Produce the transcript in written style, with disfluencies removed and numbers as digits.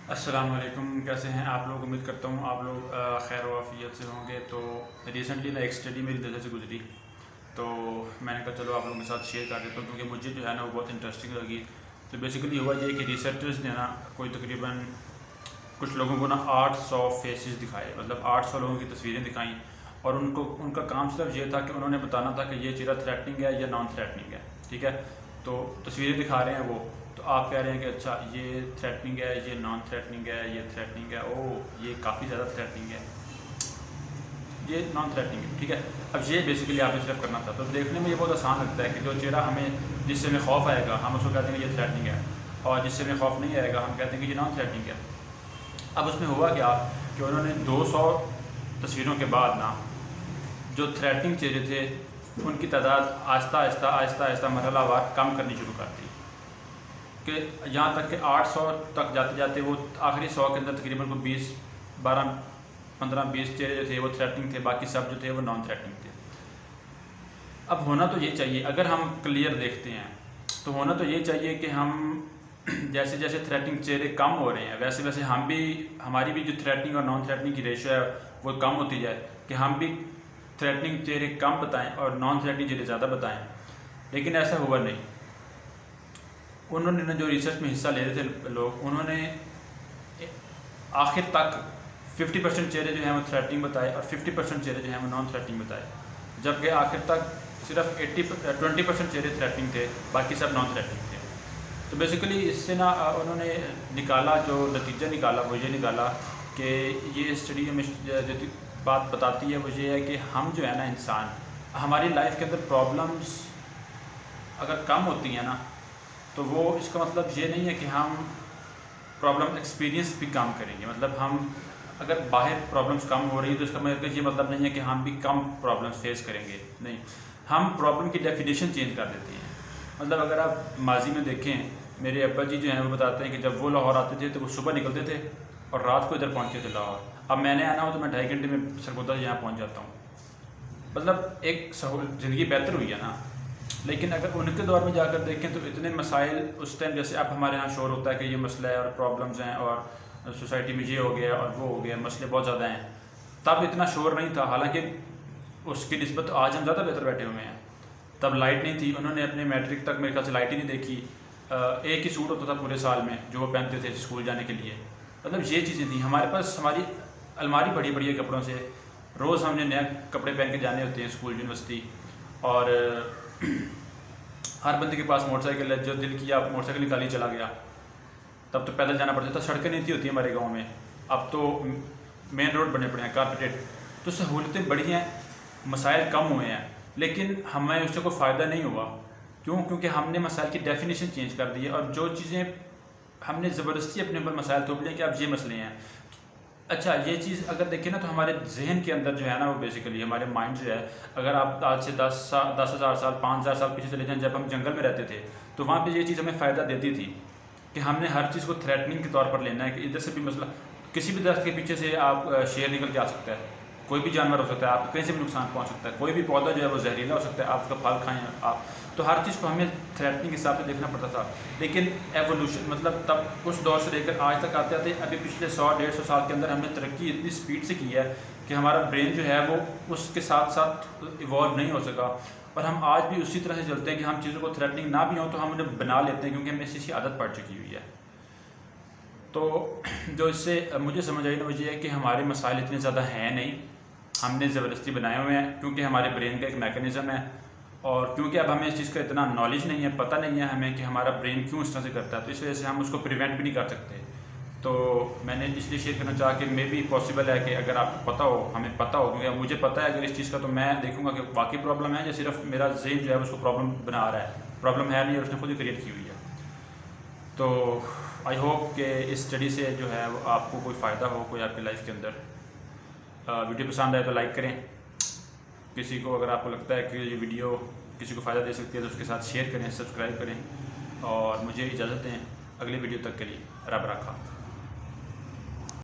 अस्सलाम वालेकुम। कैसे हैं आप लोग? उम्मीद करता हूँ आप लोग खैर वाफ़ियत से होंगे। तो रिसेंटली ना एक स्टडी मेरी नज़र से गुजरी, तो मैंने कहा चलो आप लोगों के साथ शेयर कर देता हूँ, क्योंकि मुझे जो है ना वो बहुत इंटरेस्टिंग लगी। तो बेसिकली हुआ ये कि रिसर्चर्स ने ना कोई तकरीबन कुछ लोगों को ना 800 फेसेस दिखाए, मतलब 800 लोगों की तस्वीरें दिखाई। और उनको उनका काम सिर्फ ये था कि उन्होंने बताना था कि ये चेहरा थ्रेटनिंग है या नॉन थ्रेटनिंग है। ठीक है, तो तस्वीरें दिखा रहे हैं वो, तो आप कह रहे हैं कि अच्छा ये थ्रेटनिंग है, ये नॉन थ्रेटनिंग है, ये थ्रेटनिंग है, ओह ये काफ़ी ज़्यादा थ्रेटनिंग है, ये नॉन थ्रेटनिंग है। ठीक है, अब ये बेसिकली आपने सिर्फ करना था। तो देखने में ये बहुत आसान लगता है कि जो चेहरा हमें जिससे हमें खौफ आएगा हम उसको कहते हैं कि ये थ्रेटनिंग है, और जिससे हमें खौफ नहीं आएगा हम कहते हैं कि ये नॉन थ्रेटनिंग है। अब उसमें हुआ क्या कि उन्होंने 200 तस्वीरों के बाद ना जो थ्रेटनिंग चेहरे थे उनकी तादाद आहिस्ता आहिस्ता आहिस्ता आहिस्ता मरहलावार कम करनी शुरू कर दी, कि यहाँ तक कि 800 तक जाते जाते वो आखिरी 100 के अंदर तकरीबन को 20 12 15 20 चेहरे जो थे वो थ्रेटनिंग थे, बाकी सब जो थे वो नॉन थ्रेटनिंग थे। अब होना तो ये चाहिए, अगर हम क्लियर देखते हैं तो होना तो ये चाहिए कि हम जैसे जैसे थ्रेटनिंग चेहरे कम हो रहे हैं वैसे वैसे हम भी, हमारी भी जो थ्रेटनिंग और नॉन थ्रेटनिंग की रेशो है वो कम होती जाए, कि हम भी थ्रेटनिंग चेहरे कम बताएं और नॉन थ्रेटनिंग चेहरे ज़्यादा बताएं। लेकिन ऐसा हुआ नहीं। उन्होंने जो रिसर्च में हिस्सा ले रहे थे लोग, उन्होंने आखिर तक 50% चेहरे जो हैं वो थ्रेटनिंग बताए और 50% चेहरे जो हैं वो नॉन थ्रेटनिंग बताए, जबकि आखिर तक सिर्फ 20% चेहरे थ्रेटनिंग थे, बाकी सब नॉन थ्रेटनिंग थे। तो बेसिकली इससे ना उन्होंने निकाला, जो नतीजा निकाला वो ये निकाला कि ये स्टडी हमें जो बात बताती है वो ये है कि हम जो है ना इंसान, हमारी लाइफ के अंदर प्रॉब्लम्स अगर कम होती हैं ना, तो वो इसका मतलब ये नहीं है कि हम प्रॉब्लम एक्सपीरियंस भी कम करेंगे। मतलब हम अगर बाहर प्रॉब्लम्स कम हो रही है तो इसका ये मतलब नहीं है कि हम भी कम प्रॉब्लम्स फेस करेंगे, नहीं, हम प्रॉब्लम की डेफिनेशन चेंज कर देते हैं। मतलब अगर आप माजी में देखें, मेरे अब्बा जी जो हैं वो बताते हैं कि जब वो लाहौर आते थे तो वो सुबह निकलते थे और रात को इधर पहुँचते थे लाहौर। अब मैंने आना हो तो मैं 2.5 घंटे में सरगोदा यहाँ पहुँच जाता हूँ। मतलब एक ज़िंदगी बेहतर हुई है ना। लेकिन अगर उनके दौर में जाकर देखें तो इतने मसाइल उस टाइम, जैसे अब हमारे यहाँ शोर होता है कि ये मसला है और प्रॉब्लम्स हैं और सोसाइटी में ये हो गया और वो हो गया, मसले बहुत ज़्यादा हैं, तब इतना शोर नहीं था। हालांकि उसकी निस्बत आज हम ज़्यादा बेहतर बैठे हुए हैं। तब लाइट नहीं थी, उन्होंने अपने मैट्रिक तक मेरे ख्याल से लाइट ही नहीं देखी। एक ही सूट होता था पूरे साल में जो वो पहनते थे स्कूल जाने के लिए। मतलब ये चीज़ें थी हमारे पास, हमारी अलमारी बड़ी बड़ी है कपड़ों से, रोज़ हमने नए कपड़े पहन के जाने होते हैं स्कूल यूनिवर्सिटी। और हर बंदे के पास मोटरसाइकिल है, जो दिल किया मोटरसाइकिल निकाली चला गया। तब तो पैदल जाना पड़ता था, सड़कें नहीं थी होती हमारे गांव में। अब तो मेन रोड बने पड़े हैं, कारपेटेड। तो सहूलतें बढ़ी हैं, मसाइल कम हुए हैं, लेकिन हमें उससे कोई फ़ायदा नहीं हुआ। क्यों? क्योंकि हमने मसाइल की डेफिनेशन चेंज कर दी है, और जो चीज़ें हमने ज़बरदस्ती अपने ऊपर मसाइल थोप लिए कि अब ये मसले हैं। अच्छा, ये चीज़ अगर देखें ना तो हमारे जहन के अंदर जो है ना वो बेसिकली हमारे माइंड जो है, अगर आप आज से 10,000 साल 5,000 साल पीछे चले जाएं, जब हम जंगल में रहते थे तो वहाँ पे ये चीज़ हमें फ़ायदा देती थी कि हमने हर चीज़ को थ्रेटनिंग के तौर पर लेना है, कि इधर से भी मसला, किसी भी दरख्त के पीछे से आप शेर निकल के आ सकता है, कोई भी जानवर हो सकता है, आपको कहीं से भी नुकसान पहुँच सकता है, कोई भी पौधा जो है वो जहरीला हो सकता है, आप उसका फल खाएँ आप। तो हर चीज़ को हमें थ्रेटनिंग के हिसाब से देखना पड़ता था। लेकिन एवोल्यूशन, मतलब तब उस दौर से लेकर आज तक आते आते अभी पिछले 100-150 साल के अंदर हमने तरक्की इतनी स्पीड से की है कि हमारा ब्रेन जो है वो उसके साथ साथ इवॉल्व नहीं हो सका। और हम आज भी उसी तरह से चलते हैं कि हम चीज़ों को थ्रेटनिंग ना भी हो तो हम उन्हें बना लेते हैं, क्योंकि हमें इसी की आदत पड़ चुकी हुई है। तो जो इससे मुझे समझ आई ना वो ये है कि हमारे मसाइल इतने ज़्यादा हैं नहीं, हमने ज़बरदस्ती बनाए हुए हैं, क्योंकि हमारे ब्रेन का एक मैकेनिज़्म है। और क्योंकि अब हमें इस चीज़ का इतना नॉलेज नहीं है, पता नहीं है हमें कि हमारा ब्रेन क्यों इस तरह से करता है, तो इस वजह से हम उसको प्रिवेंट भी नहीं कर सकते। तो मैंने इसलिए शेयर करना चाहा कि मे भी पॉसिबल है कि अगर आपको पता हो, हमें पता हो, क्योंकि मुझे पता है अगर इस चीज़ का, तो मैं देखूंगा कि वाकई प्रॉब्लम है या सिर्फ मेरा जहन जो है उसको प्रॉब्लम बना रहा है, प्रॉब्लम है नहीं और उसने खुद ही क्रिएट की हुई है। तो आई होप कि इस स्टडी से जो है वो आपको कोई फ़ायदा हो, कोई आपकी लाइफ के अंदर। वीडियो पसंद आए तो लाइक करें, किसी को अगर आपको लगता है कि ये वीडियो किसी को फ़ायदा दे सकती है तो उसके साथ शेयर करें, सब्सक्राइब करें, और मुझे इजाज़त दें। अगली वीडियो तक के लिए रब रखा।